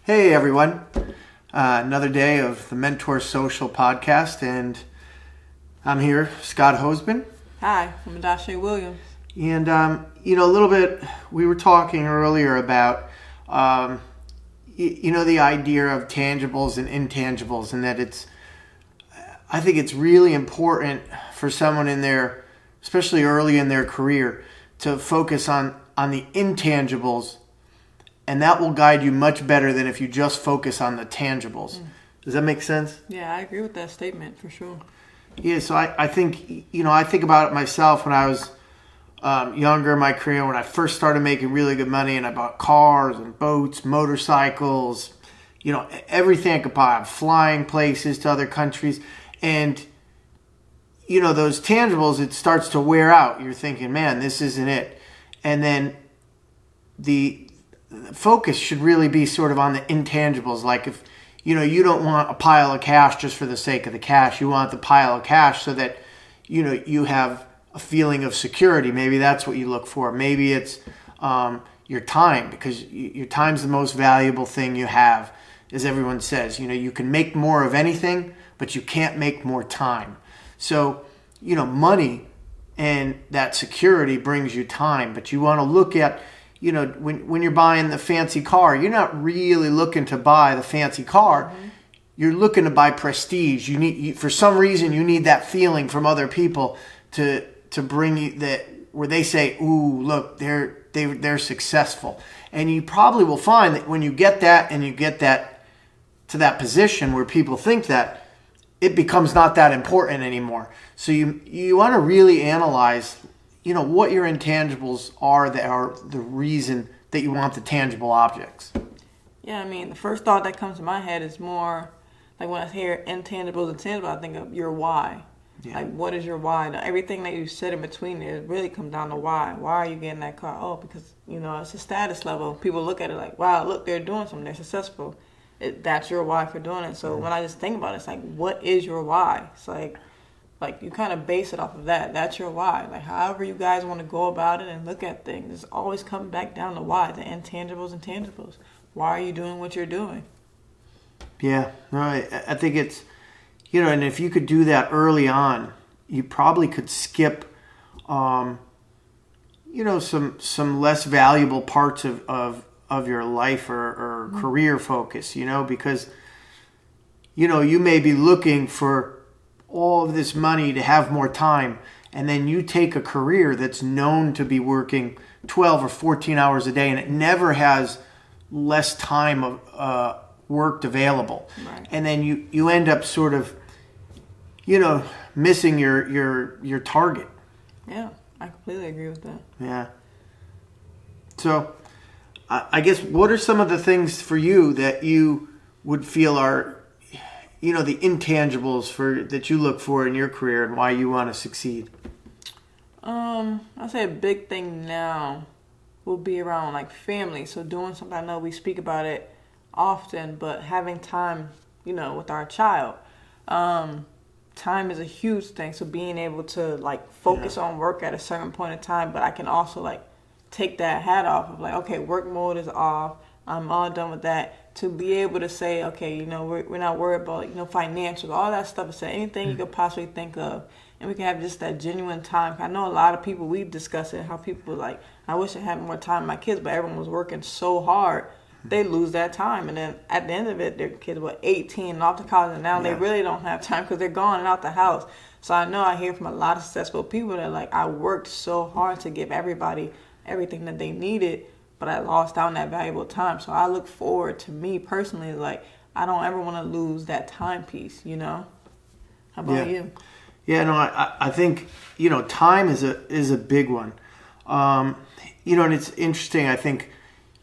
Hey everyone, another day of the Mentor.Social Podcast, and I'm here, Scott Hosbin. Hi, I'm Dashe Williams. And, a little bit, we were talking earlier about, the idea of tangibles and intangibles, and that I think it's really important for someone in their, especially early in their career, to focus on the intangibles. And that will guide you much better than if you just focus on the tangibles. Does that make sense? Yeah, I agree with that statement for sure. Yeah, so I think, I think about it myself when I was younger in my career, when I first started making really good money and I bought cars and boats, motorcycles, everything I could buy. I'm flying places to other countries. And, those tangibles, it starts to wear out. You're thinking, man, this isn't it. And then the focus should really be sort of on the intangibles. Like if, you don't want a pile of cash just for the sake of the cash. You want the pile of cash so that, you have a feeling of security. Maybe that's what you look for. Maybe it's your time, because your time's the most valuable thing you have, as everyone says. You can make more of anything, but you can't make more time. So, money and that security brings you time, but you want to look at, when you're buying the fancy car, you're not really looking to buy the fancy car. Mm-hmm. You're looking to buy prestige. For some reason, you need that feeling from other people to bring you that, where they say, "Ooh, look, they're successful." And you probably will find that when you get that, and you get that to that position where people think that, it becomes not that important anymore. So you want to really analyze, what your intangibles are that are the reason that you want the tangible objects. Yeah, the first thought that comes to my head is more like when I hear intangibles and tangibles, I think of your why. Yeah. Like, what is your why? Now, everything that you said in between there really comes down to why. Why are you getting that car? Oh, because, it's a status level. People look at it like, wow, look, they're doing something. They're successful. That's your why for doing it. So when I just think about it, it's like, what is your why? It's like you kind of base it off of that. That's your why. Like, however you guys want to go about it and look at things, it's always coming back down to why, the intangibles and tangibles. Why are you doing what you're doing? Yeah, no, I think it's, and if you could do that early on, you probably could skip, some less valuable parts of your life or career focus, because, you may be looking for all of this money to have more time, and then you take a career that's known to be working 12 or 14 hours a day, and it never has less time of worked available. Right. And then you end up sort of, missing your target. Yeah, I completely agree with that. Yeah. So I guess, what are some of the things for you that you would feel are, the intangibles that you look for in your career, and why you want to succeed? I'd say a big thing now will be around like family. So doing something, I know we speak about it often, but having time, with our child. Time is a huge thing. So being able to focus on work at a certain point in time, but I can also take that hat off of okay, work mode is off. I'm all done with that. To be able to say, okay, we're not worried about, financials, all that stuff. Is anything you could possibly think of. And we can have just that genuine time. I know a lot of people, we've discussed it, how people I wish I had more time with my kids, but everyone was working so hard, they lose that time. And then at the end of it, their kids were 18 and off to college, and now they really don't have time because they're gone and out the house. So I know I hear from a lot of successful people that I worked so hard to give everybody everything that they needed, but I lost out on that valuable time. So I look forward to me personally, I don't ever want to lose that time piece, How about you? Yeah, no, I think, time is a big one. And it's interesting, I think,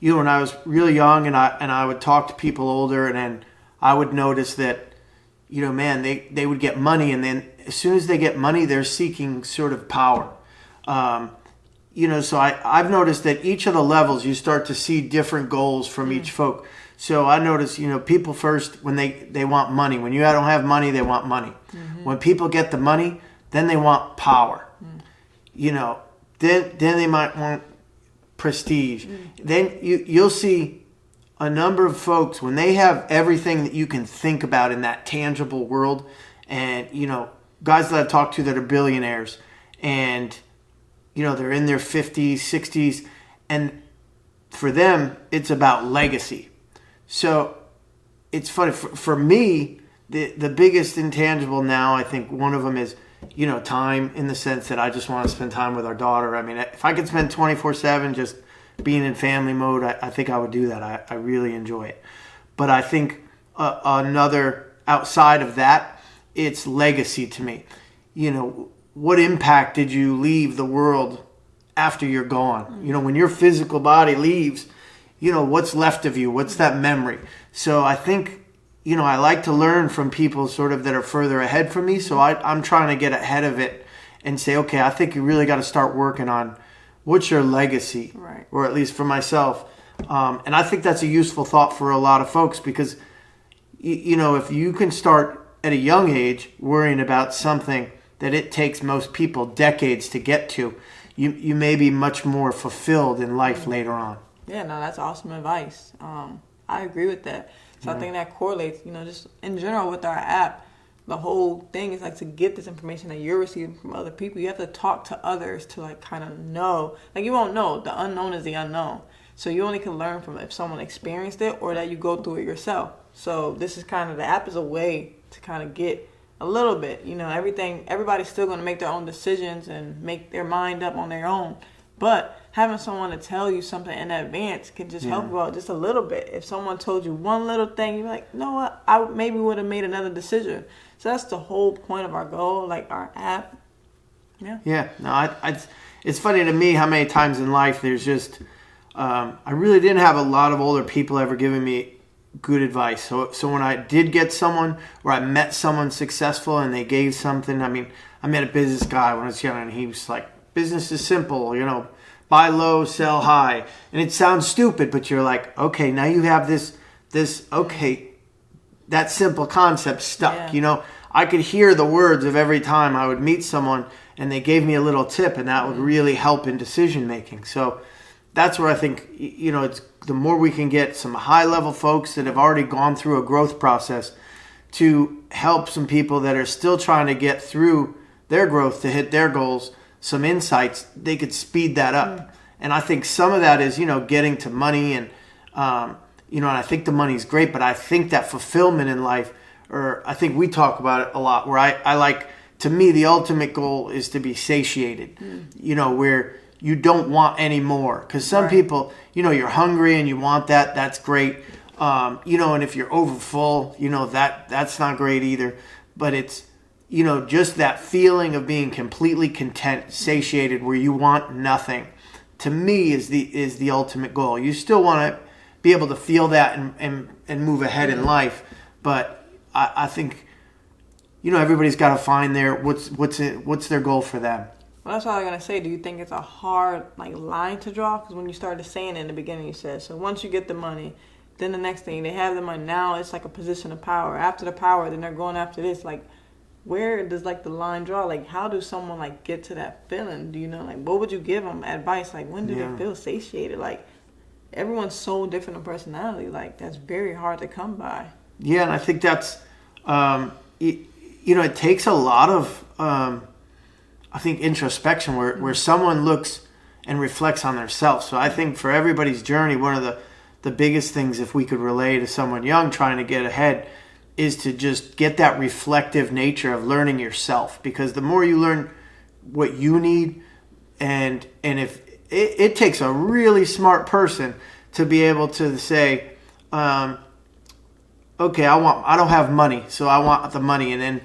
when I was really young and I would talk to people older, and then I would notice that, man, they would get money, and then as soon as they get money, they're seeking sort of power. So I've noticed that each of the levels, you start to see different goals from each folk. So I notice, people first, when they want money. When you don't have money, they want money. Mm-hmm. When people get the money, then they want power. Mm. Then they might want prestige. Mm. Then you'll see a number of folks, when they have everything that you can think about in that tangible world, and, guys that I've talked to that are billionaires, and, they're in their 50s, 60s, and for them, it's about legacy. So it's funny. For me, the biggest intangible now, I think one of them is, time, in the sense that I just want to spend time with our daughter. I mean, if I could spend 24/7 just being in family mode, I think I would do that. I really enjoy it. But I think another, outside of that, it's legacy to me. What impact did you leave the world after you're gone? When your physical body leaves, what's left of you? What's that memory? So I think, I like to learn from people sort of that are further ahead from me. So I'm trying to get ahead of it and say, okay, I think you really got to start working on what's your legacy, right? Or at least for myself. And I think that's a useful thought for a lot of folks, because, if you can start at a young age worrying about something that it takes most people decades to get to, you may be much more fulfilled in life later on. Yeah, no, that's awesome advice. I agree with that. So I think that correlates, just in general with our app. The whole thing is like, to get this information that you're receiving from other people, you have to talk to others to like kind of know. Like, you won't know. The unknown is the unknown. So you only can learn from if someone experienced it or that you go through it yourself. So this is kind of, the app is a way to kind of get a little bit, everybody's still going to make their own decisions and make their mind up on their own. But having someone to tell you something in advance can just help you out just a little bit. If someone told you one little thing, you're like, you know what, I maybe would have made another decision. So that's the whole point of our goal, like our app. Yeah. Yeah. No, it's funny to me how many times in life there's just, I really didn't have a lot of older people ever giving me good advice. So when I did get someone, or I met someone successful and they gave something, I mean, I met a business guy when I was young, and he was like, business is simple, buy low, sell high. And it sounds stupid, but you're like, okay, now you have this, okay, that simple concept stuck. Yeah. I could hear the words of every time I would meet someone and they gave me a little tip, and that would really help in decision making. So that's where I think, it's the more we can get some high level folks that have already gone through a growth process to help some people that are still trying to get through their growth to hit their goals, some insights, they could speed that up. And I think some of that is, getting to money, and, and I think the money's great, but I think that fulfillment in life, or I think we talk about it a lot, where I like, to me, the ultimate goal is to be satiated, where you don't want any more. Because some people, you're hungry and you want that, that's great. And if you're over full, that's not great either. But it's, just that feeling of being completely content, satiated, where you want nothing, to me is the ultimate goal. You still want to be able to feel that and move ahead in life. But I think, everybody's got to find what's their goal for them. Well, that's what I was going to say. Do you think it's a hard line to draw? Because when you started saying it in the beginning, you said, so once you get the money, then the next thing, they have the money. Now it's like a position of power. After the power, then they're going after this. Where does the line draw? How does someone get to that feeling? Do you know, what would you give them advice? When do they feel satiated? Everyone's so different in personality. That's very hard to come by. Yeah, and I think that's, it takes a lot of, I think, introspection where someone looks and reflects on themselves. So I think for everybody's journey, one of the biggest things, if we could relay to someone young trying to get ahead, is to just get that reflective nature of learning yourself. Because the more you learn what you need, and if it takes a really smart person to be able to say, okay, I don't have money, so I want the money,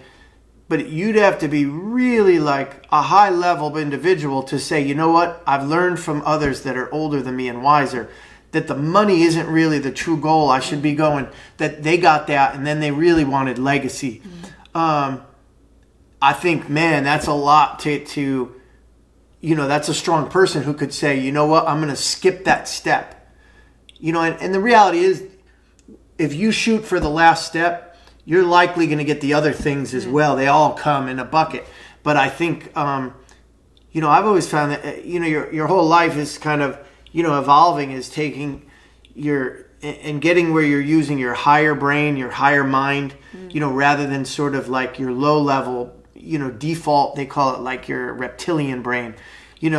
but you'd have to be really a high level individual to say, you know what, I've learned from others that are older than me and wiser that the money isn't really the true goal. I should be going, that they got that and then they really wanted legacy. I think, man, that's a lot to that's a strong person who could say, you know what, I'm going to skip that step. And the reality is, if you shoot for the last step, you're likely going to get the other things as well. They all come in a bucket. But I think, I've always found that, your whole life is kind of, evolving, is taking your and getting where you're using your higher brain, your higher mind, rather than sort of like your low level, default, they call it like your reptilian brain,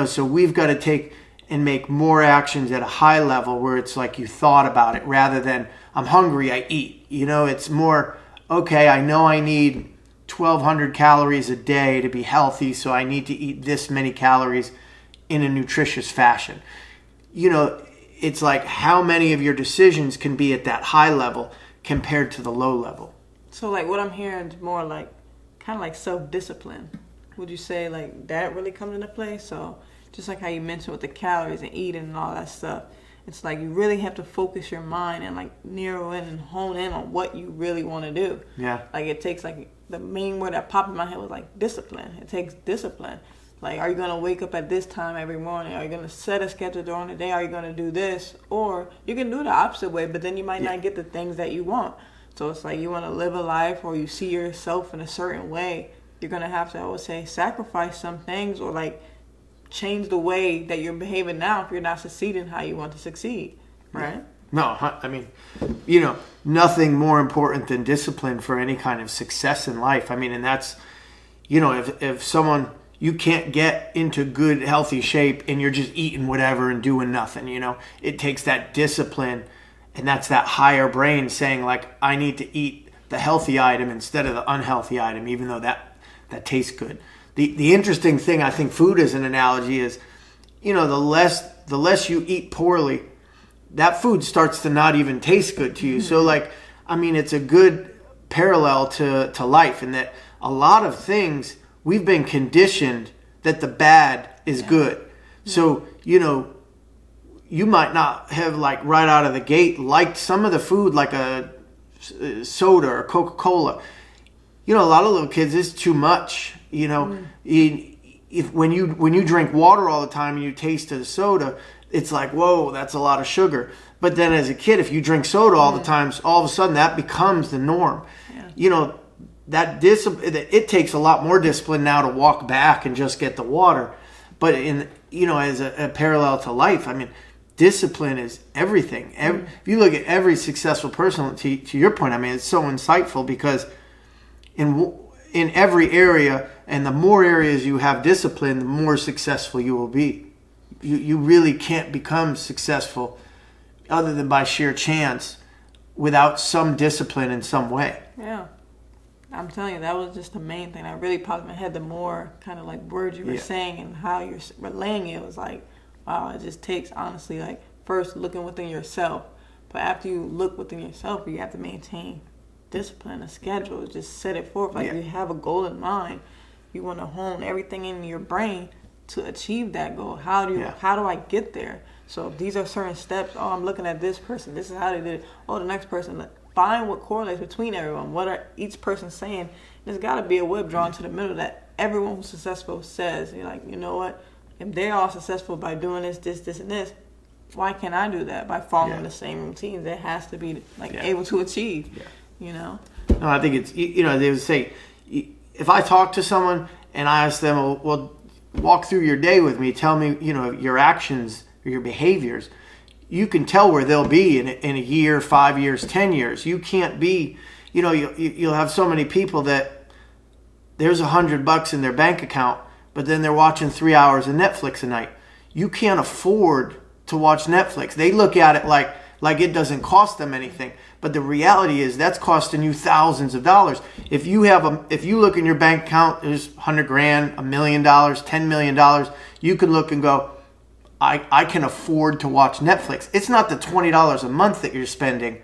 so we've got to take and make more actions at a high level where it's like you thought about it rather than I'm hungry, I eat. It's more, okay, I know I need 1,200 calories a day to be healthy, so I need to eat this many calories in a nutritious fashion. It's like how many of your decisions can be at that high level compared to the low level. So like what I'm hearing is more like kind of like self-discipline. Would you say like that really comes into play? So just like how you mentioned with the calories and eating and all that stuff, it's like you really have to focus your mind and like narrow in and hone in on what you really want to do. Yeah. Like it takes like the main word that popped in my head was like discipline. It takes discipline. Like, are you going to wake up at this time every morning? Are you going to set a schedule during the day? Are you going to do this? Or you can do the opposite way, but then you might not get the things that you want. So it's like you want to live a life or you see yourself in a certain way. You're going to have to, I would say, sacrifice some things or like change the way that you're behaving now if you're not succeeding how you want to succeed, right? No, I mean, nothing more important than discipline for any kind of success in life. I mean, and that's, if someone... You can't get into good, healthy shape and you're just eating whatever and doing nothing, It takes that discipline, and that's that higher brain saying, like, I need to eat the healthy item instead of the unhealthy item, even though that tastes good. The interesting thing, I think food as an analogy is, the less you eat poorly, that food starts to not even taste good to you. So, like, I mean, it's a good parallel to life in that a lot of things... We've been conditioned that the bad is good. So, you might not have like right out of the gate liked some of the food like a soda or Coca-Cola. A lot of little kids, it's too much. If when you drink water all the time and you taste the soda, it's like, whoa, that's a lot of sugar. But then as a kid, if you drink soda all the time, all of a sudden that becomes the norm. Yeah. That it takes a lot more discipline now to walk back and just get the water, but as a parallel to life, I mean, discipline is everything. If you look at every successful person, to your point, I mean, it's so insightful because in every area, and the more areas you have discipline, the more successful you will be. You really can't become successful other than by sheer chance without some discipline in some way. Yeah. I'm telling you, that was just the main thing that really popped in my head. The more kind of like words you were saying and how you're relaying it was like, wow, it just takes, honestly, like first looking within yourself. But after you look within yourself, you have to maintain discipline, a schedule, just set it forth. Like you have a goal in mind. You want to hone everything in your brain to achieve that goal. How do I get there? So these are certain steps. Oh, I'm looking at this person. This is how they did it. Oh, the next person. Find what correlates between everyone. What are each person saying? There's got to be a web drawn to the middle that everyone who's successful says. You're like, you know what? If they're all successful by doing this, and this, why can't I do that by following the same routines? That has to be able to achieve. No, I think it's they would say, if I talk to someone and I ask them, well, walk through your day with me. Tell me, your actions or your behaviors. You can tell where they'll be in a year, 5 years, 10 years. You can't be, you'll have so many people that there's $100 in their bank account, but then they're watching 3 hours of Netflix a night. You can't afford to watch Netflix. They look at it like it doesn't cost them anything. But the reality is that's costing you thousands of dollars. If you look in your bank account, there's $100,000, $1 million, $10 million, you can look and go, I can afford to watch Netflix. It's not the $20 a month that you're spending.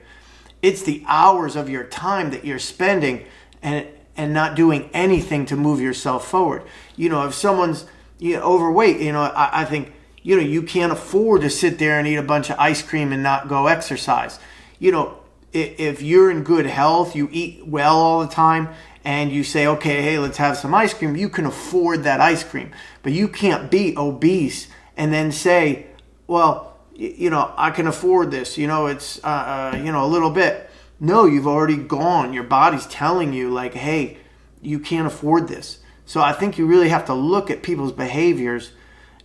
It's the hours of your time that you're spending and not doing anything to move yourself forward. If someone's overweight, I think, you can't afford to sit there and eat a bunch of ice cream and not go exercise. If you're in good health, you eat well all the time, and you say, okay, hey, let's have some ice cream, you can afford that ice cream. But you can't be obese and then say, well, I can afford this. It's, a little bit. No, you've already gone. Your body's telling you, like, hey, you can't afford this. So I think you really have to look at people's behaviors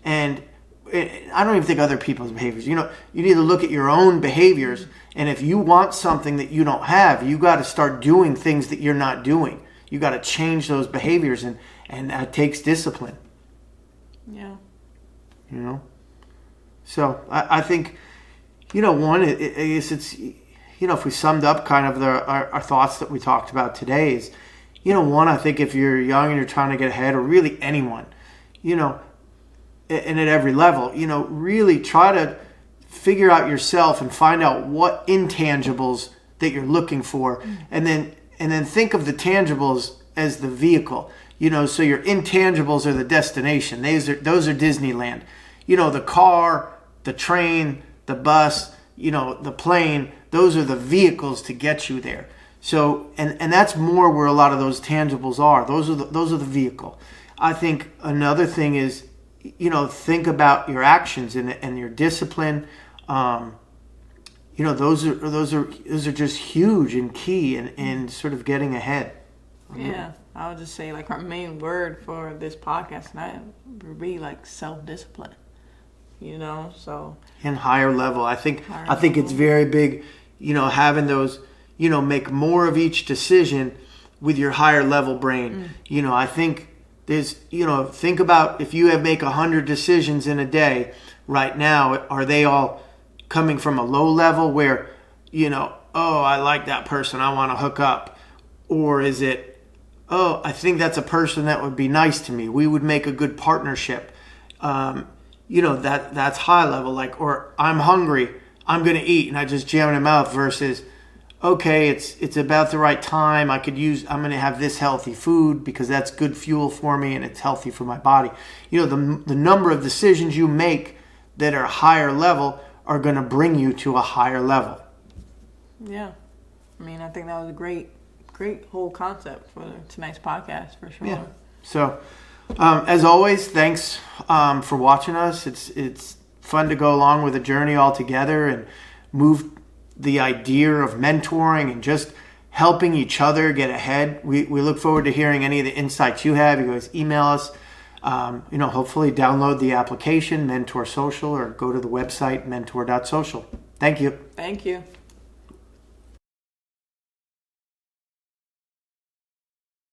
and I don't even think other people's behaviors. You need to look at your own behaviors. And if you want something that you don't have, you got to start doing things that you're not doing. You got to change those behaviors, and that takes discipline. Yeah. So I think, one, I guess it's, if we summed up kind of our thoughts that we talked about today is, one, I think if you're young and you're trying to get ahead, or really anyone, and at every level, really try to figure out yourself and find out what intangibles that you're looking for, and then think of the tangibles as the vehicle. So your intangibles are the destination. Those are Disneyland. The car, the train, the bus, the plane. Those are the vehicles to get you there. So and that's more where a lot of those tangibles are. Those are the vehicle. I think another thing is, think about your actions and your discipline. Those are just huge and key in sort of getting ahead. Yeah, I would just say like our main word for this podcast tonight would be like self-discipline. So and higher level. I think it's very big. Having those. Make more of each decision with your higher level brain. I think there's. Think about if you make 100 decisions in a day. Right now, are they all coming from a low level where, oh, I like that person, I want to hook up? Or is it, oh, I think that's a person that would be nice to me, we would make a good partnership? That's high level. Like, or I'm hungry, I'm going to eat, and I just jam in my mouth, versus, okay, it's about the right time, I'm going to have this healthy food because that's good fuel for me and it's healthy for my body. The number of decisions you make that are higher level are going to bring you to a higher level. Yeah. I think that was a great whole concept for tonight's podcast, for sure. Yeah. So, as always, thanks for watching us. It's fun to go along with the journey all together and move the idea of mentoring and just helping each other get ahead. We look forward to hearing any of the insights you have. You guys email us. Hopefully download the application Mentor.Social, or go to the website Mentor.Social. Thank you. Thank you.